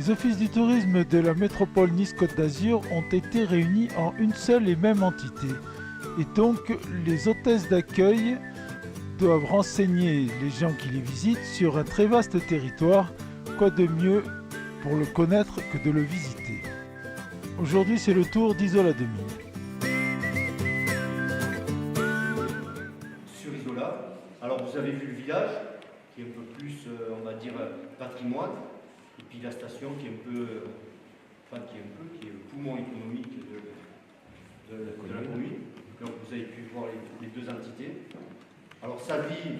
Les offices du tourisme de la métropole Nice-Côte d'Azur ont été réunis en une seule et même entité. Et donc, les hôtesses d'accueil doivent renseigner les gens qui les visitent sur un très vaste territoire. Quoi de mieux pour le connaître que de le visiter? Aujourd'hui, c'est le tour d'Isola 2000. Sur Isola, alors vous avez vu le village, qui est un peu plus, on va dire, patrimoine, et puis la station qui est qui est le poumon économique de la commune. Donc vous avez pu voir les deux entités. Alors ça vit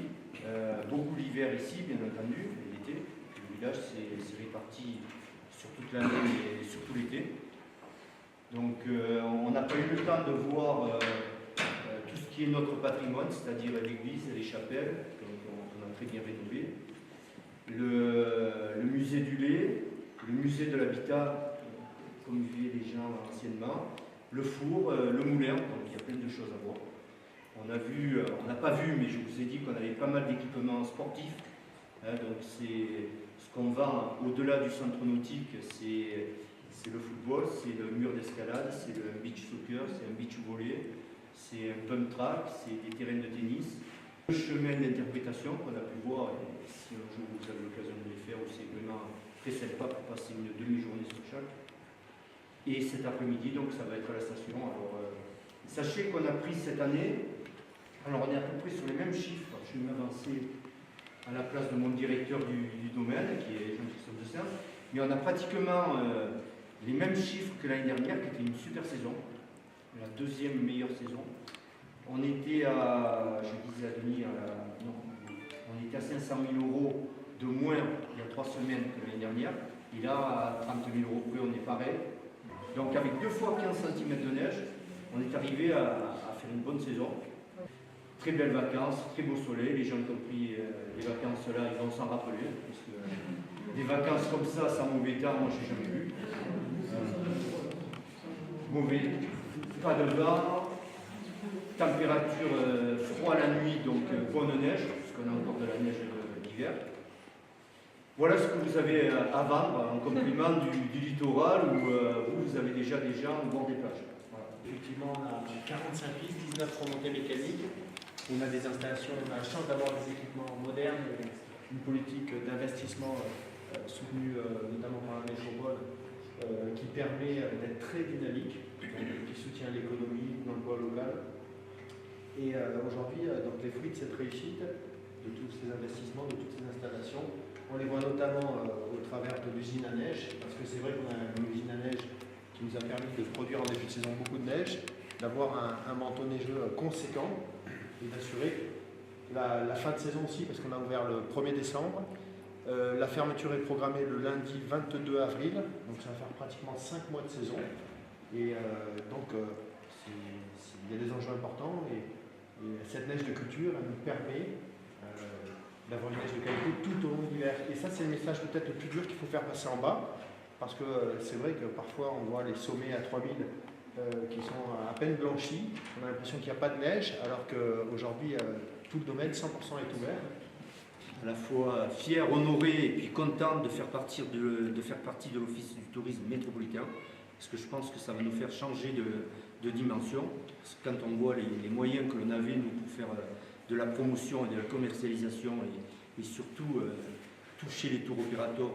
beaucoup l'hiver ici, bien entendu, et l'été. Le village c'est réparti sur toute l'année et surtout l'été. Donc on n'a pas eu le temps de voir tout ce qui est notre patrimoine, c'est-à-dire l'église, les chapelles, qu'on a très bien rénové, le musée du lait, le musée de l'habitat, comme vivaient les gens anciennement, le four, le moulin, donc il y a plein de choses à voir. On n'a pas vu, mais je vous ai dit qu'on avait pas mal d'équipements sportifs. Donc c'est ce qu'on vend au-delà du centre nautique, c'est le football, c'est le mur d'escalade, c'est le beach soccer, c'est un beach volley, c'est un pump track, c'est des terrains de tennis. Le chemin d'interprétation qu'on a pu voir, et si un jour vous avez l'occasion de les faire, c'est vraiment très sympa pour passer une demi-journée sur chaque. Et cet après-midi, donc ça va être à la station. Alors, sachez qu'on a pris cette année, alors on est à peu près sur les mêmes chiffres. Je vais m'avancer à la place de mon directeur du domaine, qui est Jean-Christophe de Saint, mais on a pratiquement les mêmes chiffres que l'année dernière, qui était une super saison, la deuxième meilleure saison. On était à, je disais à Denis, on était à 500 000 € de moins il y a 3 semaines que l'année dernière. Et là, à 30 000 € près, on est pareil. Donc avec 2 fois 15 cm de neige, on est arrivé à faire une bonne saison. Très belles vacances, très beau soleil. Les gens qui ont pris les vacances là, ils vont s'en rappeler. Parce que des vacances comme ça, sans mauvais temps, moi j'ai jamais vu. Mauvais, pas de vent, température froid la nuit, donc bonne neige, parce qu'on a encore de la neige d'hiver. Voilà ce que vous avez à vendre en complément du littoral où vous avez déjà des gens au bord des plages. Voilà. Effectivement, on a 45 pistes, 19 remontées mécaniques. On a des installations, on a la chance d'avoir des équipements modernes, une politique d'investissement soutenue notamment par la métropole qui permet d'être très dynamique, qui soutient l'économie, l'emploi local. Et aujourd'hui, donc les fruits de cette réussite, de tous ces investissements, de toutes ces installations, on les voit notamment au travers de l'usine à neige, parce que c'est vrai qu'on a une usine à neige qui nous a permis de produire en début de saison beaucoup de neige, d'avoir un manteau neigeux conséquent et d'assurer la fin de saison aussi, parce qu'on a ouvert le 1er décembre. La fermeture est programmée le lundi 22 avril, donc ça va faire pratiquement 5 mois de saison. Et donc il y a des enjeux importants et cette neige de culture, elle nous permet d'avoir une neige de qualité tout au long de l'hiver. Et ça, c'est le message peut-être le plus dur qu'il faut faire passer en bas, parce que c'est vrai que parfois on voit les sommets à 3000 qui sont à peine blanchis, on a l'impression qu'il n'y a pas de neige, alors qu'aujourd'hui tout le domaine 100% est ouvert. À la fois fier, honoré et puis content de faire partie de l'Office du tourisme métropolitain, parce que je pense que ça va nous faire changer de dimension. Parce que quand on voit les moyens que l'on avait nous pour faire de la promotion et de la commercialisation et surtout toucher les tours opérateurs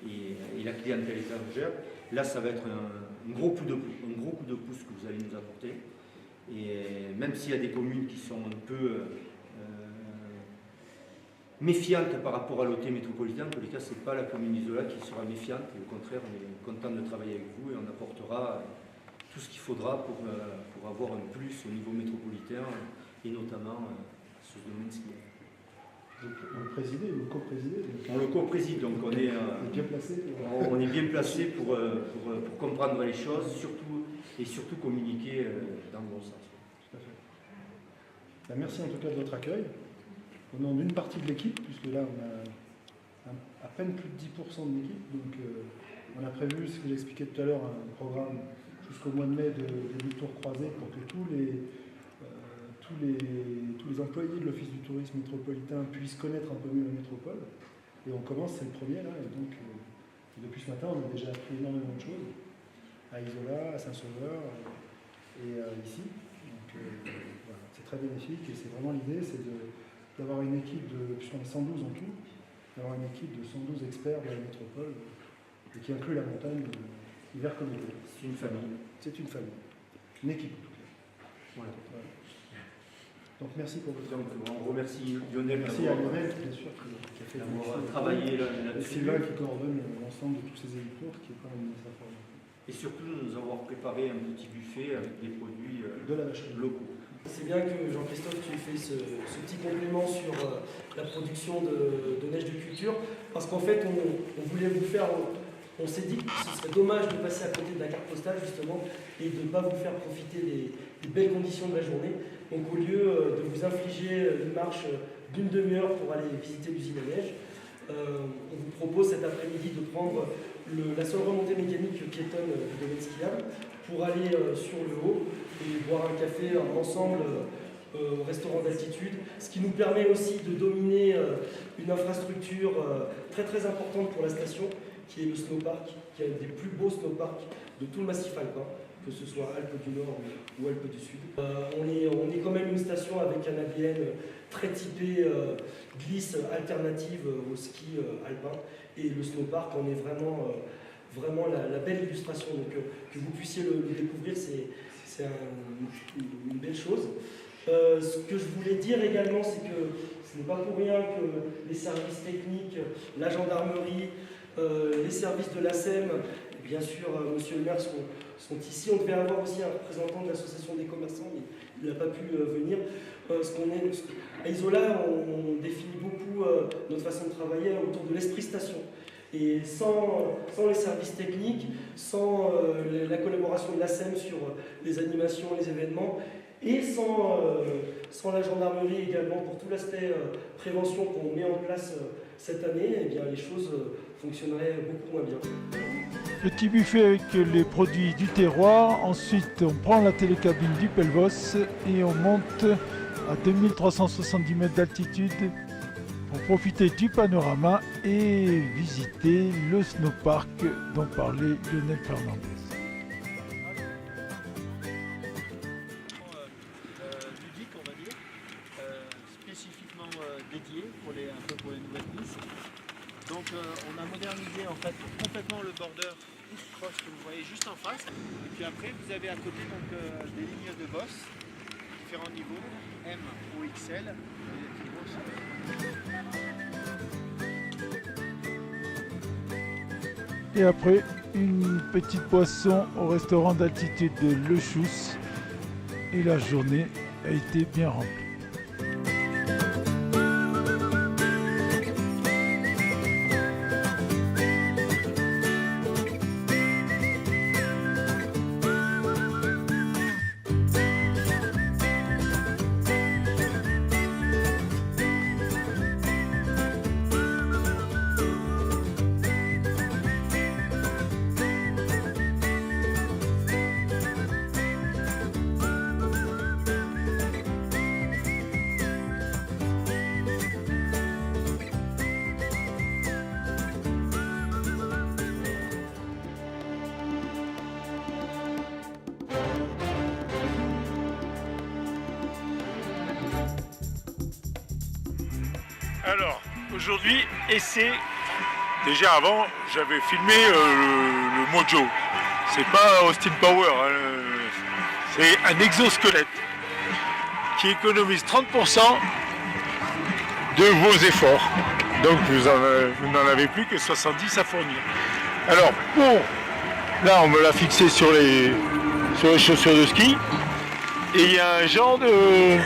et la clientèle étrangère, là ça va être un gros coup de pouce que vous allez nous apporter. Et même s'il y a des communes qui sont un peu méfiante par rapport à l'OT métropolitain. En tous les cas, ce n'est pas la commune d'Isola qui sera méfiante. Et au contraire, on est content de travailler avec vous et on apportera tout ce qu'il faudra pour avoir un plus au niveau métropolitain et notamment sur ce domaine skiable. On le présidait, vous le co-présidez. On le co-préside, donc on est bien placé. On est bien placé pour comprendre les choses surtout communiquer dans le bon sens. Tout à fait. Merci en tout cas de votre accueil. Au nom d'une partie de l'équipe, puisque là on a à peine plus de 10% de l'équipe, donc on a prévu, ce que j'expliquais tout à l'heure, un programme jusqu'au mois de mai de tours croisés pour que tous les employés de l'Office du tourisme métropolitain puissent connaître un peu mieux la métropole. Et on commence, c'est le premier là, et donc Et depuis ce matin, on a déjà appris énormément de choses à Isola, à Saint-Sauveur et ici. Donc voilà, c'est très bénéfique et c'est vraiment l'idée, c'est d'avoir une équipe puisqu'on est 112 en tout, d'avoir une équipe de 112 experts de la métropole et qui inclut la montagne, hiver comme été. C'est une famille. C'est une famille. Une équipe en tout cas. Voilà. Voilà. Donc merci pour votre Donc, on remercie Lionel Merci à Lionel, bien sûr, qui a fait d'avoir travaillé Et là-dessus. Sylvain qui coordonne l'ensemble de tous ces éditeurs, qui est quand même très fort. Et surtout, nous avoir préparé un petit buffet avec des produits De la vacherie. locaux. C'est bien que Jean-Christophe, tu aies fait ce petit complément sur la production de neige de culture, parce qu'en fait, on voulait vous faire, on s'est dit que ce serait dommage de passer à côté de la carte postale, justement, et de ne pas vous faire profiter des belles conditions de la journée. Donc, au lieu de vous infliger une marche d'une demi-heure pour aller visiter l'usine à neige, on vous propose cet après-midi de prendre la seule remontée mécanique piétonne du domaine skiable pour aller sur le haut et boire un café ensemble au restaurant d'altitude, ce qui nous permet aussi de dominer une infrastructure très très importante pour la station, qui est le snowpark, qui est un des plus beaux snowparks de tout le massif alpin, que ce soit Alpes du Nord ou Alpes du Sud. On est quand même une station avec un ADN très typé glisse alternative au ski alpin, et le snowpark en est vraiment la belle illustration. Donc que vous puissiez le découvrir, c'est une belle chose. Ce que je voulais dire également, c'est que ce n'est pas pour rien que les services techniques, la gendarmerie, les services de l'ASEM, et bien sûr monsieur le maire sont ici. On devait avoir aussi un représentant de l'association des commerçants, mais il n'a pas pu venir. À Isola, on définit beaucoup notre façon de travailler autour de l'esprit station. Et sans les services techniques, sans la collaboration de l'ASEM sur les animations, les événements, et sans la gendarmerie également pour tout l'aspect prévention qu'on met en place cette année, eh bien, les choses fonctionneraient beaucoup moins bien. Petit buffet avec les produits du terroir. Ensuite, on prend la télécabine du Pelvoz et on monte à 2370 mètres d'altitude pour profiter du panorama et visiter le snowpark dont parlait Lionel Fernandez. Ludique, on va dire, spécifiquement dédié pour les nouvelles pistes. Donc on a modernisé en fait complètement le border cross que vous voyez juste en face. Et puis après vous avez à côté donc des lignes de boss, différents niveaux, M ou XL. Et après, une petite boisson au restaurant d'altitude de Le Chousse. Et la journée a été bien remplie. Alors, aujourd'hui, essai. Déjà avant, j'avais filmé le Mojo. C'est pas Austin Power, hein, c'est un exosquelette qui économise 30% de vos efforts. Donc vous n'en avez plus que 70 à fournir. Alors là on me l'a fixé sur les chaussures de ski. Et il y a un genre de...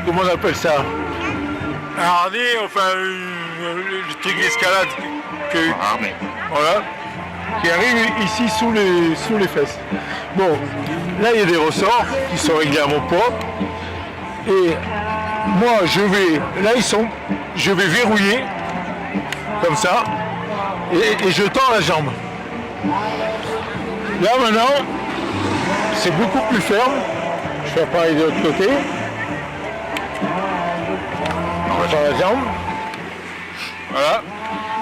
Comment on appelle ça? Un harnais, enfin le truc d'escalade voilà, qui arrive ici sous les fesses. Bon, là il y a des ressorts qui sont réglés à mon poids. Et moi je vais verrouiller comme ça et je tends la jambe. Là maintenant, c'est beaucoup plus ferme. Je fais pareil de l'autre côté. Je tends la jambe. Voilà.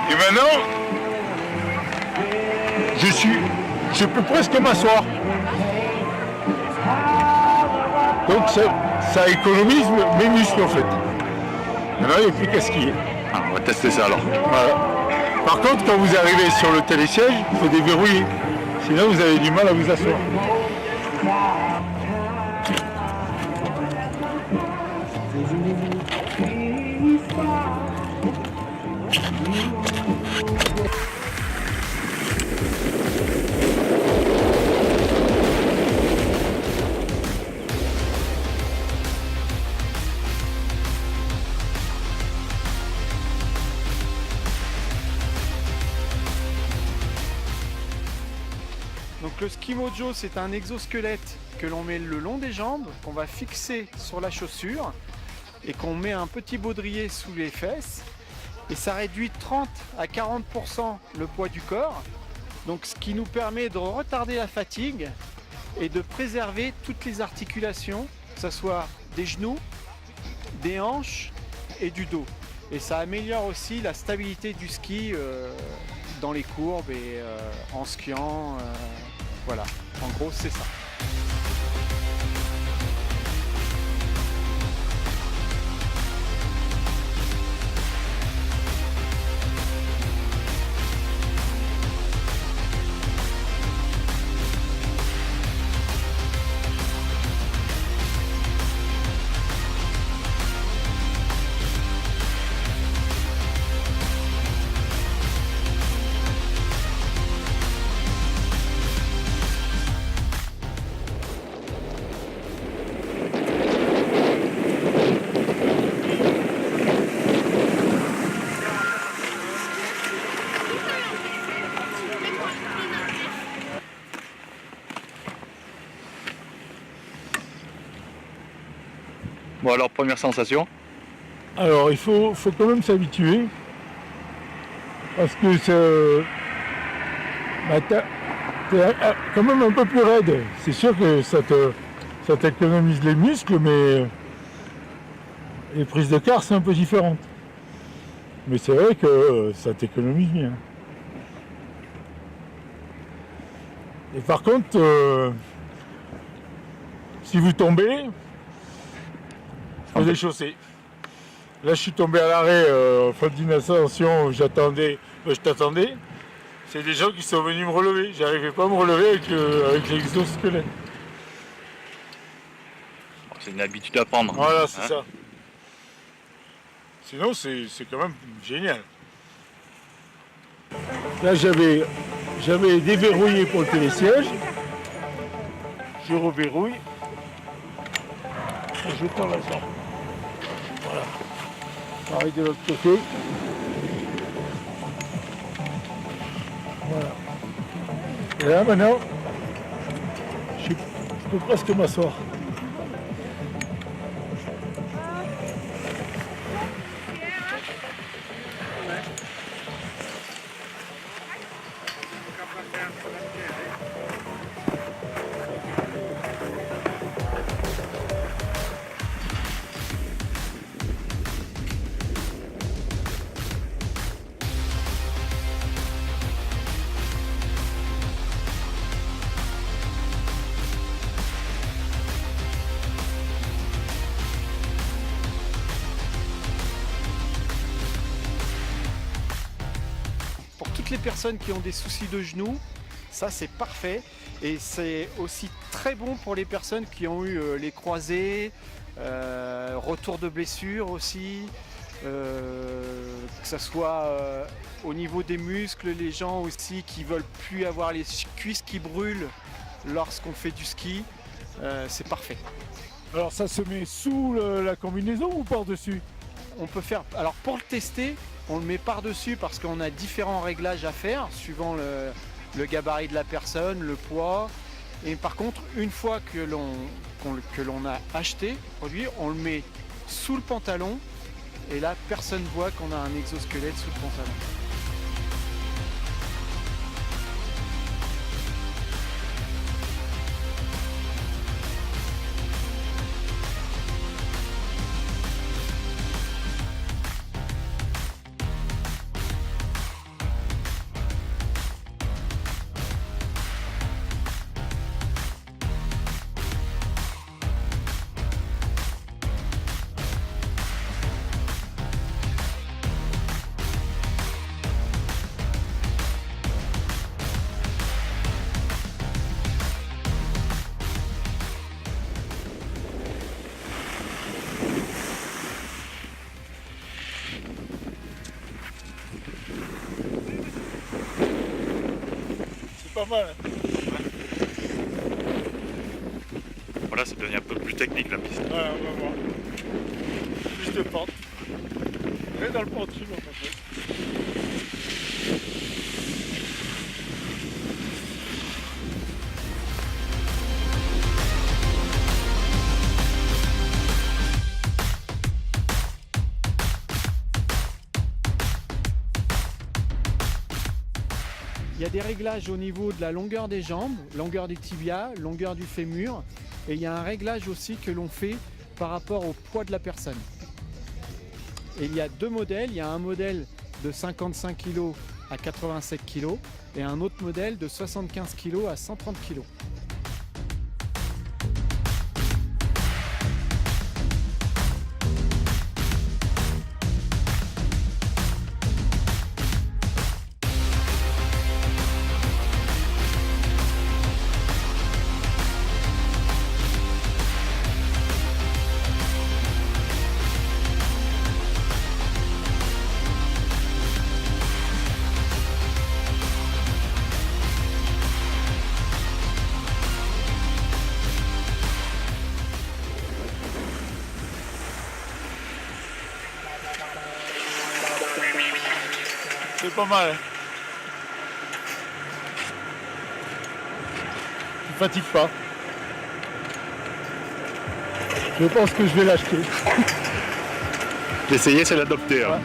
Et maintenant, je peux presque m'asseoir. Donc ça économise mes muscles en fait. Maintenant il n'y a plus qu'à skier. Ah, on va tester ça alors. Voilà. Par contre, quand vous arrivez sur le télésiège, il faut déverrouiller. Sinon vous avez du mal à vous asseoir. Donc le Ski Mojo, c'est un exosquelette que l'on met le long des jambes, qu'on va fixer sur la chaussure et qu'on met un petit baudrier sous les fesses. Et ça réduit 30 à 40% le poids du corps. Donc ce qui nous permet de retarder la fatigue et de préserver toutes les articulations, que ce soit des genoux, des hanches et du dos. Et ça améliore aussi la stabilité du ski dans les courbes et en skiant. Voilà, en gros c'est ça. Bon alors, première sensation. Alors il faut quand même s'habituer. Parce que t'es quand même un peu plus raide. C'est sûr que ça t'économise les muscles, mais les prises de quart c'est un peu différent. Mais c'est vrai que ça t'économise bien. Et par contre, si vous tombez, faut déchausser. Là je suis tombé à l'arrêt en fin d'une ascension où je t'attendais. C'est des gens qui sont venus me relever. J'arrivais pas à me relever avec l'exosquelette. C'est une habitude à prendre. Voilà, c'est Hein. ça. Sinon c'est quand même génial. Là j'avais déverrouillé pour le télésiège. Je reverrouille. Et je tends la jambe. Voilà. Pareil de l'autre côté. Voilà. Et là maintenant, je peux presque m'asseoir. Pour toutes les personnes qui ont des soucis de genoux, ça c'est parfait. Et c'est aussi très bon pour les personnes qui ont eu les croisés, retour de blessure aussi, que ce soit au niveau des muscles, les gens aussi qui veulent plus avoir les cuisses qui brûlent lorsqu'on fait du ski, c'est parfait. Alors ça se met sous la combinaison ou par-dessus? On peut faire, alors pour le tester, on le met par-dessus parce qu'on a différents réglages à faire suivant le gabarit de la personne, le poids. Et par contre, une fois que l'on a acheté le produit, on le met sous le pantalon et là personne ne voit qu'on a un exosquelette sous le pantalon. pas mal. Voilà, c'est devenu un peu plus technique la piste. Voilà, on va voir. Plus de pente. Et dans le pentu, on va faire. Il y a des réglages au niveau de la longueur des jambes, longueur du tibia, longueur du fémur. Et il y a un réglage aussi que l'on fait par rapport au poids de la personne. Et il y a deux modèles. Il y a un modèle de 55 kg à 87 kg et un autre modèle de 75 kg à 130 kg. C'est pas mal. Tu fatigues pas. Je pense que je vais l'acheter. L'essayer, c'est l'adopter. Hein.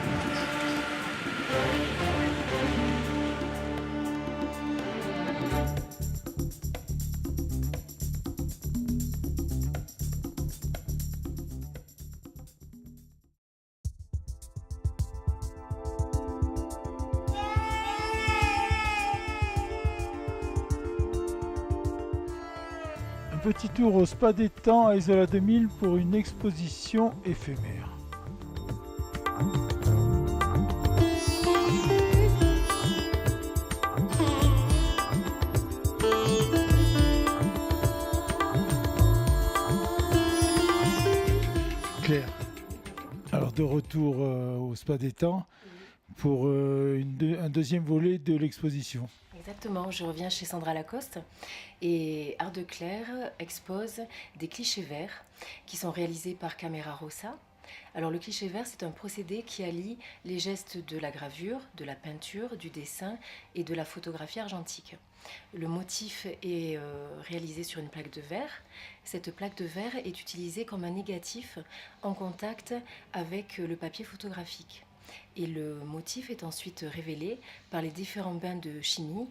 Un petit tour au Spa des Temps à Isola 2000 pour une exposition éphémère. Claire, alors de retour au Spa des Temps pour un deuxième volet de l'exposition. Exactement, je reviens chez Sandra Lacoste et Art de Clair expose des clichés verts qui sont réalisés par Camera Rossa. Alors le cliché vert, c'est un procédé qui allie les gestes de la gravure, de la peinture, du dessin et de la photographie argentique. Le motif est réalisé sur une plaque de verre. Cette plaque de verre est utilisée comme un négatif en contact avec le papier photographique. Et le motif est ensuite révélé par les différents bains de chimie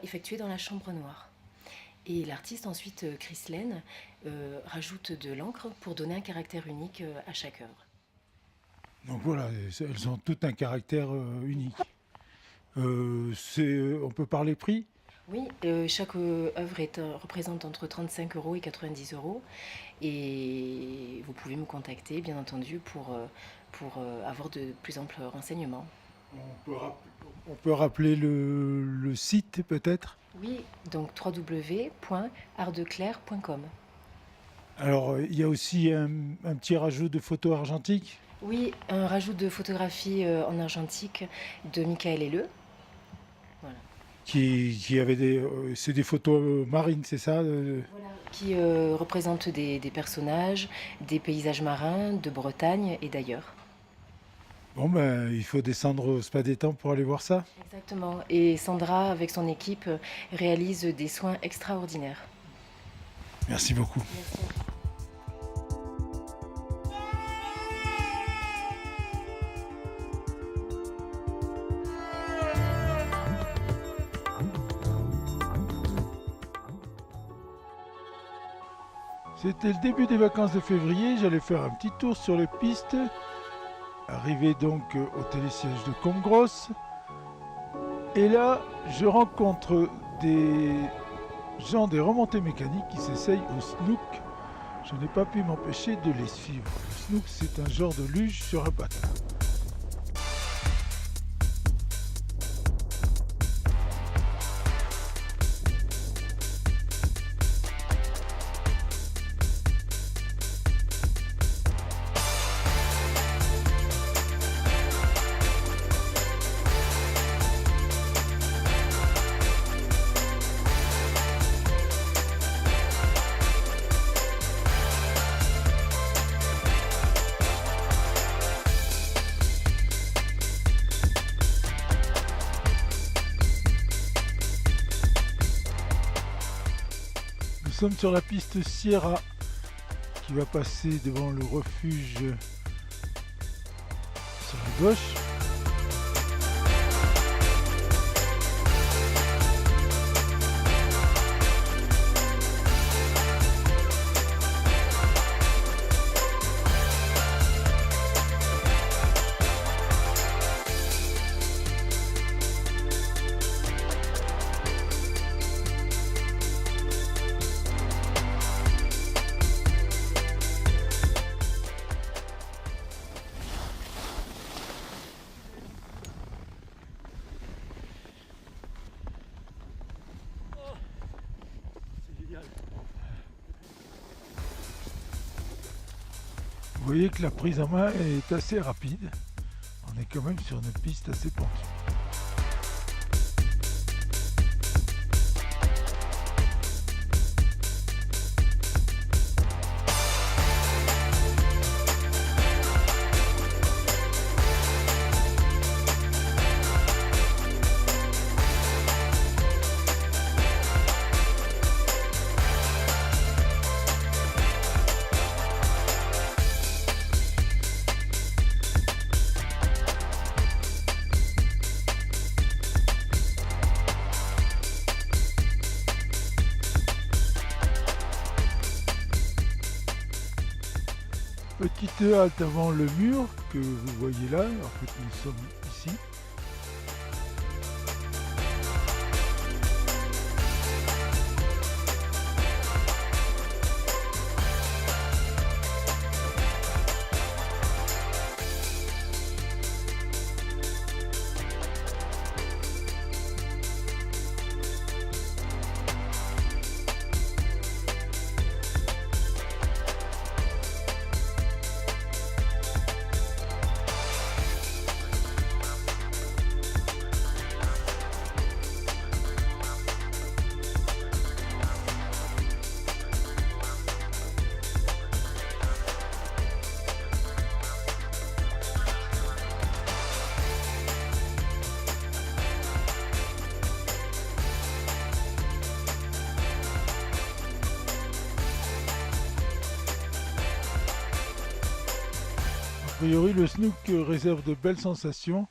effectués dans la chambre noire. Et l'artiste ensuite, Chris Lane, rajoute de l'encre pour donner un caractère unique à chaque œuvre. Donc voilà, elles ont toutes un caractère unique. On peut parler prix ? Oui, chaque œuvre représente entre 35 € et 90 €. Et vous pouvez me contacter, bien entendu, pour avoir de plus amples renseignements. On peut rappeler le site peut-être ? Oui, donc www.artdeclair.com. Alors, il y a aussi un petit rajout de photos argentiques ? Oui, un rajout de photographies en argentique de Michael Helleux. Voilà. Qui avait c'est des photos marines, c'est ça ? Voilà, qui représentent des personnages, des paysages marins de Bretagne et d'ailleurs. Bon, ben, il faut descendre au Spa des Temps pour aller voir ça. Exactement. Et Sandra, avec son équipe, réalise des soins extraordinaires. Merci beaucoup. Merci. C'était le début des vacances de février, j'allais faire un petit tour sur les pistes. Arrivé donc au télésiège de Comgros. Et là, je rencontre des gens des remontées mécaniques qui s'essayent au snook. Je n'ai pas pu m'empêcher de les suivre. Le snook, c'est un genre de luge sur un patin. sommes sur la piste Sierra qui va passer devant le refuge sur la gauche. Vous voyez que la prise en main est assez rapide. On est quand même sur une piste assez pentue. Petite halte avant le mur que vous voyez là, en fait nous sommes ici. A priori, le snook réserve de belles sensations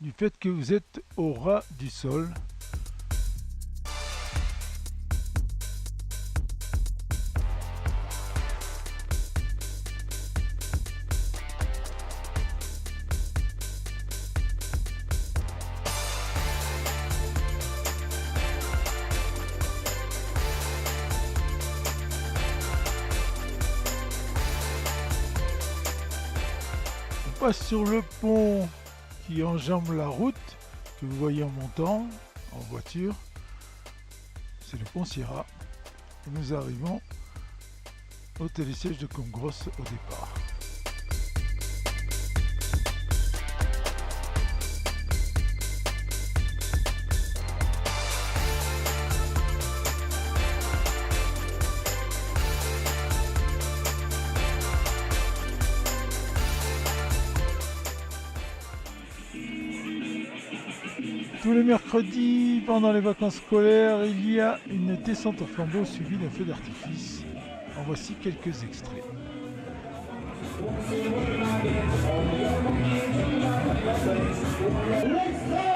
du fait que vous êtes au ras du sol. Sur le pont qui enjambe la route que vous voyez en montant en voiture, c'est le pont Sierra et nous arrivons au télésiège de Comgrosse au départ. Tous les mercredis, pendant les vacances scolaires, il y a une descente au flambeau suivie d'un feu d'artifice. En voici quelques extraits. L'extra